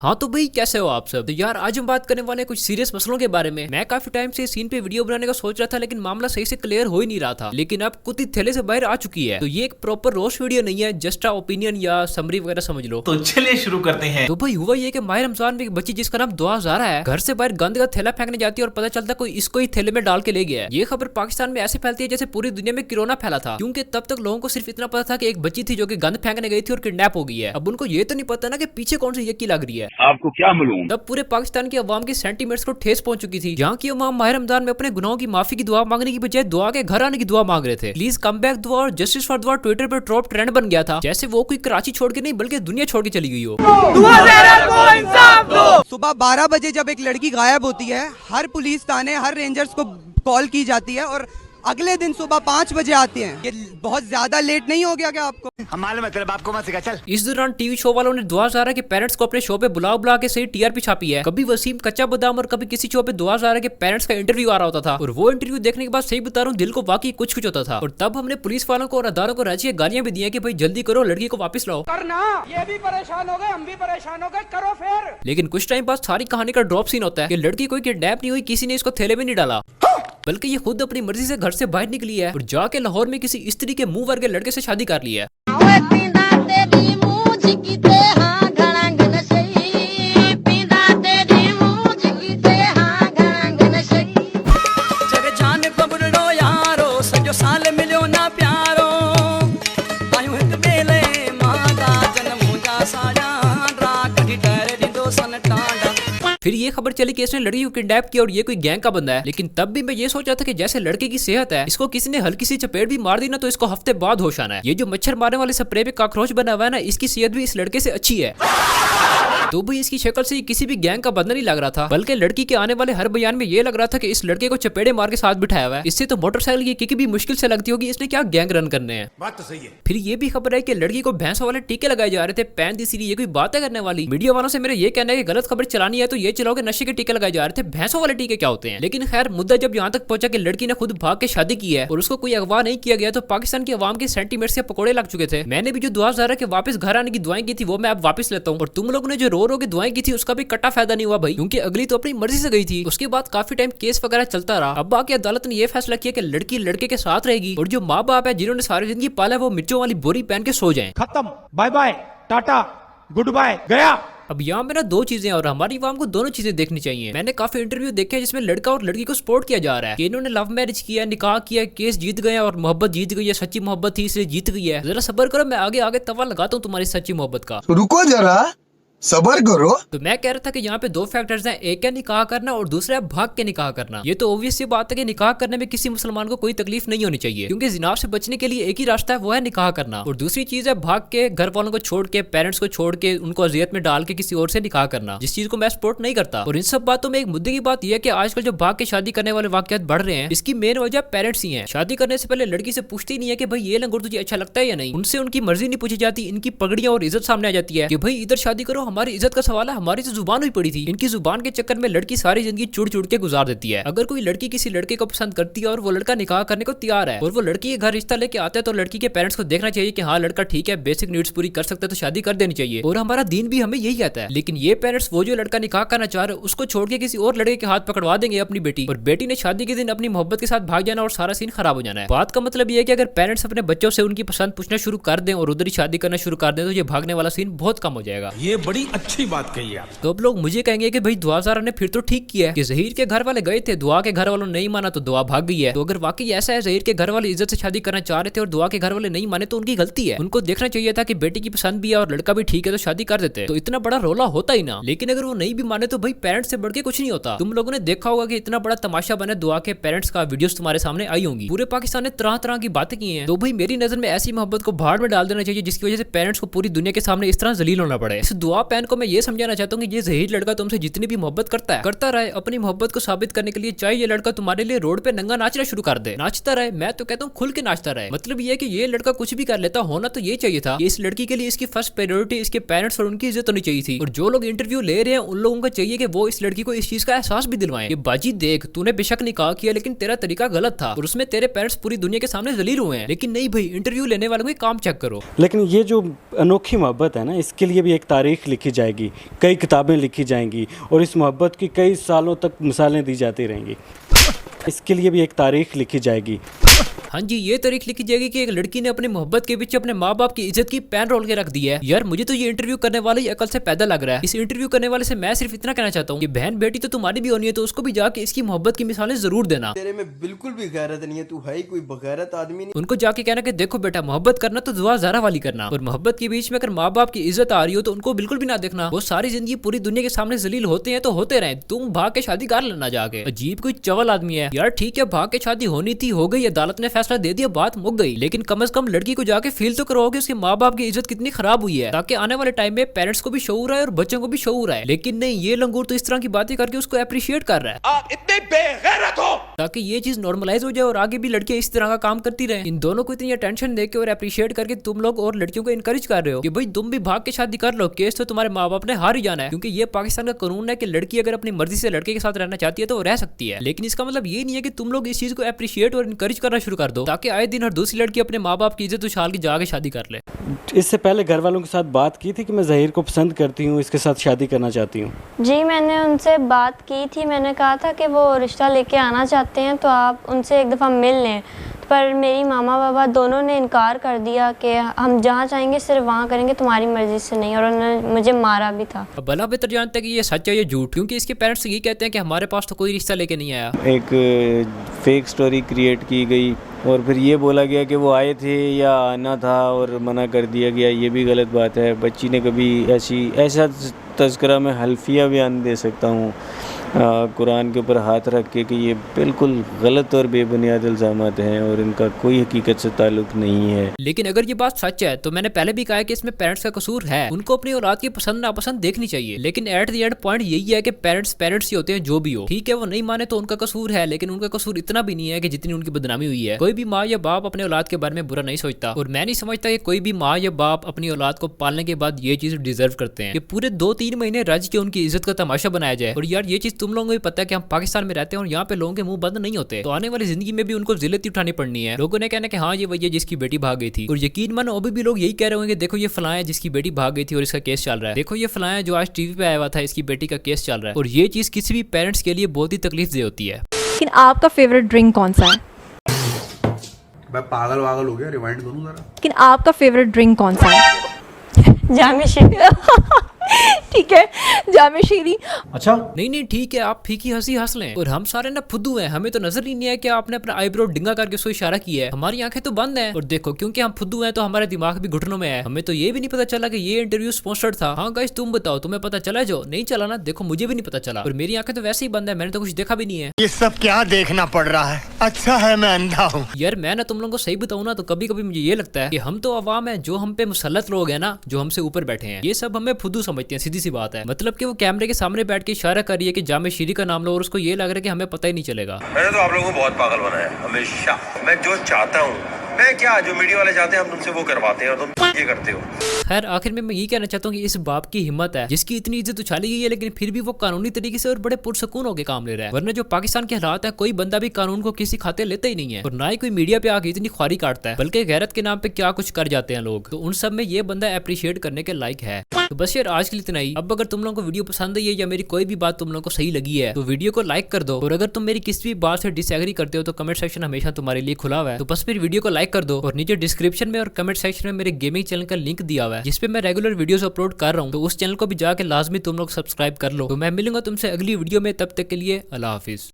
हाँ तो भाई कैसे हो आप सब। तो यार आज हम बात करने वाले हैं कुछ सीरियस मसलों के बारे में। मैं काफी टाइम से सीन पे वीडियो बनाने का सोच रहा था लेकिन मामला सही से क्लियर हो ही नहीं रहा था, लेकिन अब कुत्ती थैले से बाहर आ चुकी है। तो ये एक प्रॉपर रोस्ट वीडियो नहीं है, जस्ट आ ओपिनियन या समरी वगैरह समझ लो। तो चलिए शुरू करते हैं। तो भाई हुआ ये कि माह रमजान में एक बच्ची जिसका नाम दुआ ज़ारा है घर से बाहर गंद का थैला फेंकने जाती है और पता चलता कोई इसको ही थैले में डाल के ले गया है। ये खबर पाकिस्तान में ऐसे फैलती है जैसे पूरी दुनिया में कोरोना फैला था, क्योंकि तब तक लोगों को सिर्फ इतना पता था कि एक बच्ची थी जो कि गंद फेंकने गई थी और किडनैप हो गई है। अब उनको ये तो नहीं पता ना कि पीछे कौन सी यक्की लग रही है। आपको क्या मालूम। तब पूरे पाकिस्तान की अवाम की सेंटीमेंट्स को ठेस पहुंच चुकी थी, जहाँ की अवाम माह रमजान में अपने गुनाहों की माफी की दुआ मांगने की बजाय दुआ के घर आने की दुआ मांग रहे थे। प्लीज कम बैक दुआ और जस्टिस फॉर दुआ ट्विटर पर टॉप ट्रेंड बन गया था, जैसे वो कोई कराची छोड़ के नहीं बल्कि दुनिया छोड़ के चली गई हो। सुबह 12 बजे जब एक लड़की गायब होती है, हर पुलिस थाने हर रेंजर्स को कॉल की जाती है और अगले दिन सुबह 5 बजे आती हैं। ये बहुत ज्यादा लेट नहीं हो गया क्या आपको? हमारे मतलब आपको मत सिखा चल। इस दौरान टीवी शो वालों ने दुआ ज़ारा के पेरेंट्स को अपने शो पे बुला के सही टीआरपी छापी है। कभी वसीम कच्चा बादाम और कभी किसी शो पे दुआ ज़ारा के पेरेंट्स का इंटरव्यू आ रहा होता था, और वो इंटरव्यू देखने के बाद सही बता रहा हूँ दिल को वाकई कुछ होता था। और तब हमने पुलिस वालों को और अदारों को राजी गालियां भी दी कि भाई जल्दी करो, लड़की को वापस लाओ। करना, ये भी परेशान हो गए, हम भी परेशान हो गए, करो फिर। लेकिन कुछ टाइम बाद सारी कहानी का ड्रॉप सीन होता है कि लड़की कोई किडनैप नहीं हुई, किसी ने इसको थैले में नहीं डाला, बल्कि ये खुद अपनी मर्जी से घर से बाहर निकली है और जाके लाहौर में किसी स्त्री के मुंह वर्गे लड़के से शादी कर ली है। फिर ये खबर चली कि इसने लड़की को किडनैप किया और ये कोई गैंग का बंदा है। लेकिन तब भी मैं ये सोचा था कि जैसे लड़के की सेहत है, इसको किसी ने हल्की सी चपेट भी मार दी ना तो इसको हफ्ते बाद होश आना है। ये जो मच्छर मारने वाले स्प्रे पे कॉकरोच बना हुआ है ना, इसकी सेहत भी इस लड़के से अच्छी है। तो भी इसकी शक्ल से किसी भी गैंग का बंदा नहीं लग रहा था, बल्कि लड़की के आने वाले हर बयान में ये लग रहा था कि इस लड़के को चपेड़े मार के साथ बिठाया हुआ है। इससे तो मोटरसाइकिल की किक भी मुश्किल से लगती होगी, इसने क्या गैंग रन करने हैं। बात तो सही है। फिर ये भी खबर है कि लड़की को भैंसों वाले टीके लगाए जा रहे थे पैन इसीलिए। ये कोई बात है करने वाली। मीडिया वालों से मेरा ये कहना है कि गलत खबर चलानी है तो ये चलाओ कि नशे के टीके लगाए जा रहे थे। भैंसों वाले टीके क्या होते हैं? लेकिन खैर मुद्दा जब यहाँ तक पहुंचा कि लड़की ने खुद भाग के शादी की है और उसको कोई अगवा नहीं किया गया, तो पाकिस्तान की अवाम के सेंटीमेंट्स के पकोड़े लग चुके थे। मैंने भी जो दुआ ज़ारा के वापस घर आने की दुआएं की थी वो मैं अब वापस लेता हूँ, और तुम लोगों ने जो रो के दुआएं की थी उसका भी कट्टा फायदा नहीं हुआ भाई, क्योंकि अगली तो अपनी मर्जी से गई थी। उसके बाद काफी टाइम केस वगैरह चलता रहा। अब आके अदालत ने यह फैसला किया कि लड़की लड़के के साथ रहेगी और जो माँ बाप है जिन्होंने सारी जिंदगी पाला वो मिर्चों वाली बोरी पहन के सो जाएं। खत्म, bye bye, tata, goodbye, गया। अब यहाँ पे ना दो चीजें और हमारी आवाम को दोनों चीजें देखनी चाहिए। मैंने काफी इंटरव्यू देखे हैं जिसमें लड़का और लड़की को सपोर्ट किया जा रहा है कि इन्होंने लव मैरिज किया, निकाह किया, केस जीत गए और मोहब्बत जीत गई है, सच्ची मोहब्बत थी इसलिए जीत गई है। जरा सब्र करो, मैं आगे आगे तवा लगाता हूँ तुम्हारी सच्ची मोहब्बत का। रुको जरा, सबर करो। तो मैं कह रहा था कि यहाँ पे दो फैक्टर्स हैं, एक है निकाह करना और दूसरा है भाग के निकाह करना। ये तो ऑब्वियस सी बात है कि निकाह करने में किसी मुसलमान को कोई तकलीफ नहीं होनी चाहिए, क्योंकि जिनाब से बचने के लिए एक ही रास्ता है, वो है निकाह करना। और दूसरी चीज है भाग के घर वालों को छोड़ के, पेरेंट्स को छोड़ के, उनको अजियत में डाल के किसी और से निकाह करना, जिस चीज को मैं सपोर्ट नहीं करता। और इन सब बातों में एक मुद्दे की बात यह है कि आजकल जो भाग के शादी करने वाले वाकयात बढ़ रहे हैं, इसकी मेन वजह पेरेंट्स ही है। शादी करने से पहले लड़की से पूछती नहीं है कि भाई ये लंगूर तुझे अच्छा लगता है या नहीं। उनसे उनकी मर्जी नहीं पूछी जाती, इनकी पगड़ियां और इज्जत सामने आ जाती है कि भाई इधर शादी करो, हमारी इज्जत का सवाल, हमारी तो जुबान हुई पड़ी थी। इनकी जुबान के चक्कर में लड़की सारी जिंदगी चुड़ के गुजार देती है। अगर कोई लड़की किसी लड़के को पसंद करती है और वो लड़का निकाह करने को तैयार है और वो लड़की के घर रिश्ता लेके आता है, तो लड़की के पेरेंट्स को देखना चाहिए कि हाँ लड़का ठीक है, बेसिक नीड्स पूरी कर सकता है, तो शादी कर देनी चाहिए। और हमारा दीन भी हमें यही कहता है। लेकिन ये पेरेंट्स वो जो लड़का निकाह करना चाह रहे उसको छोड़ के किसी और लड़के के हाथ पकड़वा देंगे अपनी बेटी, और बेटी ने शादी के दिन अपनी मोहब्बत के साथ भाग जाना और सारा सीन खराब हो जाना है। बात का मतलब ये है कि अगर पेरेंट्स अपने बच्चों से उनकी पसंद पूछना शुरू कर दें और उधर ही शादी करना शुरू कर दें, तो ये भागने वाला सीन बहुत कम हो जाएगा। ये बड़ी अच्छी बात कही आप। तो अब लोग मुझे कहेंगे कि भाई दुआ ज़ारा ने फिर तो ठीक किया है कि ज़हीर के घर वाले गए थे, दुआ के घर वालों ने नहीं माना तो दुआ भाग गई है। तो अगर वाकई ऐसा है, ज़हीर के घर वाले इज्जत से शादी करना चाह रहे थे और दुआ के घर वाले नहीं माने, तो उनकी गलती है। उनको देखना चाहिए था कि बेटी की पसंद भी है और लड़का भी ठीक है तो शादी कर देते, तो इतना बड़ा रोला होता ही ना। लेकिन अगर वो नहीं भी माने तो भाई पेरेंट्स से बढ़ के कुछ नहीं होता। तुम लोगों ने देखा होगा कि इतना बड़ा तमाशा बने दुआ के पेरेंट्स का, वीडियोस तुम्हारे सामने आई होंगी। पूरे पाकिस्तान ने तरह तरह की बातें की हैं। तो भाई मेरी नजर में ऐसी मोहब्बत को भाड़ में डाल देना चाहिए जिसकी वजह से पेरेंट्स को पूरी दुनिया के सामने इस तरह जलील होना पड़े। इस दुआ पैन को मैं ये समझाना चाहता हूँ कि ये ज़हीर लड़का तुमसे जितनी भी मोहब्बत करता रहे अपनी मोहब्बत को साबित करने के लिए, चाहे ये लड़का तुम्हारे लिए रोड पे नंगा नाचना शुरू कर दे, नाचता रहे। मैं तो कहता हूँ खुल के नाचता रहे। मतलब ये कि ये लड़का कुछ भी कर लेता, होना तो ये चाहिए था कि इस लड़की के लिए इसकी फर्स्ट प्रायोरिटी इसके पेरेंट्स और उनकी इज्जत होनी चाहिए थी। और जो लोग इंटरव्यू ले रहे हैं उन लोगों को चाहिए कि वो इस लड़की को इस चीज का एहसास भी दिलवाएं कि बाजी देख, तूने बेशक निकाह किया लेकिन तेरा तरीका गलत था और उसमें तेरे पेरेंट्स पूरी दुनिया के सामने जलील हुए हैं। लेकिन नहीं भाई, इंटरव्यू लेने वालों को काम चेक करो। लेकिन ये जो अनोखी मोहब्बत है ना, इसके लिए भी एक तारीख लिखी जाएगी, कई किताबें लिखी जाएंगी और इस मोहब्बत की कई सालों तक मिसालें दी जाती रहेंगी। इसके लिए भी एक तारीख लिखी जाएगी। हाँ जी, ये तारीख लिखी जाएगी कि एक लड़की ने अपनी मोहब्बत के पीछे अपने माँ बाप की इज्जत की पैन रोल के रख दी है। यार मुझे तो ये इंटरव्यू करने वाला ही अकल से पैदा लग रहा है। इस इंटरव्यू करने वाले से मैं सिर्फ इतना कहना चाहता हूँ कि बहन बेटी तो तुम्हारी भी होनी है, तो उसको भी जाके इसकी मोहब्बत की मिसालें जरूर देना। तेरे में बिल्कुल भी गैरत नहीं है, तू है ही कोई बगैरत आदमी नहीं। उनको जाके कहना कि देखो बेटा, मोहब्बत करना तो दुआ ज़रा वाली करना, और मोहब्बत के बीच में अगर माँ बाप की इज्जत आ रही हो तो उनको बिल्कुल भी ना देखना। वो सारी जिंदगी पूरी दुनिया के सामने जलील होते हैं तो होते रहे, तुम भाग के शादी कर लेना जाके। अजीब कोई चवल आदमी है यार। ठीक है, भाग के शादी होनी थी, हो गई, अदालत ने फैसला दे दिया, बात मुक गई, लेकिन कम से कम लड़की को जाके फील तो करवाओगे उसके माँ बाप की इज्जत कितनी खराब हुई है, ताकि आने वाले टाइम में पेरेंट्स को भी शऊर आए और बच्चों को भी शऊर आए। लेकिन नहीं, ये लंगूर तो इस तरह की बातें करके उसको अप्रिशिएट कर रहा है। आप इतने बेगैरत हो ताकि ये चीज नॉर्मलाइज हो जाए और आगे भी लड़कियां इस तरह का काम करती रहे। इन दोनों को इतनी अटेंशन देके और अप्रिशिएट करके तुम लोग और लड़कियों को इनकरेज कर रहे हो कि भाई तुम भी भाग के शादी कर लो, केस तो तुम्हारे माँ बाप ने हार ही जाना है, क्योंकि ये पाकिस्तान का कानून है कि लड़की अगर अपनी मर्जी से लड़के के साथ रहना चाहती है तो वो रह सकती है। लेकिन इसका मतलब ये नहीं है कि तुम लोग इस चीज को अप्रिशिएट और इनकरेज करना शुरू कर दो, ताकि आए दिन हर दूसरी लड़की अपने माँ बाप की इज्जत उछाल के जाके शादी कर ले। इससे पहले घर वालों के साथ बात की थी कि मैं ज़हीर को पसंद करती हूँ, इसके साथ शादी करना चाहती हूँ। जी मैंने उनसे बात की थी, मैंने कहा था कि वो रिश्ता लेके आना चाहते हैं तो आप उनसे एक दफ़ा मिल लें, पर मेरी मामा बाबा दोनों ने इनकार कर दिया कि हम जहाँ चाहेंगे सिर्फ वहाँ करेंगे, तुम्हारी मर्ज़ी से नहीं, और उन्होंने मुझे मारा भी था। अब भला बेहतर जानता है कि ये सच है या झूठ, क्योंकि इसके पेरेंट्स ये कहते हैं कि हमारे पास तो कोई रिश्ता लेके नहीं आया। एक फेक स्टोरी क्रिएट की गई और फिर ये बोला गया कि वो आए थे या आना था और मना कर दिया गया, ये भी गलत बात है। बच्ची ने कभी ऐसा तज़किरा में हल्फिया बयान दे सकता हूँ कुरान के ऊपर हाथ रख के कि ये बिल्कुल गलत और बेबुनियाद इल्ज़ामात हैं और इनका कोई हकीकत से ताल्लुक़ नहीं है। लेकिन अगर ये बात सच है तो मैंने पहले भी कहा है कि इसमें पेरेंट्स का कसूर है, उनको अपनी औलाद की पसंद नापसंद देखनी चाहिए। लेकिन एट द एंड पॉइंट यही है कि पेरेंट्स ही होते हैं जो भी हो। ठीक है, वो नहीं माने तो उनका कसूर है, लेकिन उनका कसूर इतना भी नहीं है कि जितनी उनकी बदनामी हुई है। कोई भी माँ या बाप अपने औलाद के बारे में बुरा नहीं सोचता, और मैं नहीं समझता कि कोई भी माँ या बाप अपनी औलाद को पालने के बाद ये चीज डिजर्व करते हैं कि पूरे 2-3 महीने रज के उनकी इज्जत का तमाशा बनाया जाए। और यार ये चीज तुम लोगों को भी पता है कि हम पाकिस्तान में रहते हैं और यहाँ पे लोगों के मुंह बंद नहीं होते, तो आने वाली जिंदगी में भी उनको जिल्लत उठानी पड़नी है। लोगों ने कहना कि हाँ ये वही है जिसकी बेटी भाग गई थी, और यकीन मानो अभी भी लोग यही कह रहे होंगे देखो ये फलां है जिसकी बेटी भाग गई थी और इसका केस चल रहा है, देखो ये फलां है जो आज टीवी पे आया हुआ था इसकी बेटी का केस चल रहा है। और ये चीज किसी भी पेरेंट्स के लिए बहुत ही तकलीफ दे होती है। लेकिन आपका फेवरेट ड्रिंक कौन सा है? मैं पागल वागल हो गया, रिवाइंड करूं जरा। लेकिन आपका फेवरेट ड्रिंक कौन सा है? जामे शीरी। ठीक है, जामे शीरी। अच्छा, नहीं ठीक है, आप फीकी हंसी हंस लें, और हम सारे ना फुद्दू हैं, हमें तो नजर ही नहीं है कि आपने अपना आईब्रो डिंगा करके उसको इशारा किया है। हमारी आंखें तो बंद हैं, और देखो क्योंकि हम फुद्दू हैं तो हमारे दिमाग भी घुटनों में है। हमें तो ये भी नहीं पता चला कि ये इंटरव्यू स्पॉन्सर्ड था। हाँ गाइस तुम बताओ, तुम्हें पता चला? जो नहीं चला ना, देखो मुझे भी नहीं पता चला, और मेरी आंखें तो वैसे ही बंद है, मैंने तो कुछ देखा भी नहीं है। ये सब क्या देखना पड़ रहा है? अच्छा है मैं अंधा हूँ। यार मैं ना तुम लोगों को सही बताऊं ना, तो कभी कभी मुझे ये लगता है कि हम तो अवाम है, जो हम पे मुसल्लत लोग हैं ना, जो हमसे ऊपर बैठे हैं, ये सब हमें फुद्दू समझते हैं। सीधी सी बात है, मतलब कि वो कैमरे के सामने बैठ के इशारा कर रही है कि जामे शीरी का नाम लो, और उसको ये लग रहा है कि हमें पता ही नहीं चलेगा। मैंने तो आप लोगों को बहुत पागल बनाया हमेशा। मैं जो चाहता हूँ, मैं क्या जो मीडिया वाले चाहते हैं हम तुमसे वो करवाते हैं और तुम ये करते हो। खैर आखिर में मैं ये कहना चाहता हूँ कि इस बाप की हिम्मत है जिसकी इतनी इज्जत उछाली गई है, लेकिन फिर भी वो कानूनी तरीके से और बड़े पुरसकून होकर काम ले रहा है। वरना जो पाकिस्तान के हालात है, कोई बंदा भी कानून को किसी खाते लेता ही नहीं है, और ना ही कोई मीडिया पे आके इतनी ख्वारी काटता है, बल्कि गैरत के नाम पे क्या कुछ कर जाते हैं लोग। तो उन सब में ये बंदा अप्रिशिएट करने के लायक है। तो बस यार आज के लिए इतना ही। अब अगर तुम लोगों को वीडियो पसंद आई है या मेरी कोई भी बात तुम लोगों को सही लगी है तो वीडियो को लाइक कर दो, और अगर तुम मेरी किसी भी बात से डिसएग्री करते हो तो कमेंट सेक्शन हमेशा तुम्हारे लिए खुला हुआ है। तो बस फिर वीडियो को लाइक कर दो, और नीचे डिस्क्रिप्शन में और कमेंट सेक्शन में मेरे गेमिंग चैनल का लिंक दिया हुआ है जिसपे मैं रेगुलर वीडियोस अपलोड कर रहा हूँ, तो उस चैनल को भी जाके लाजमी तुम लोग सब्सक्राइब कर लो। तो मैं मिलूंगा तुमसे अगली वीडियो में, तब तक के लिए अल्लाह हाफिज।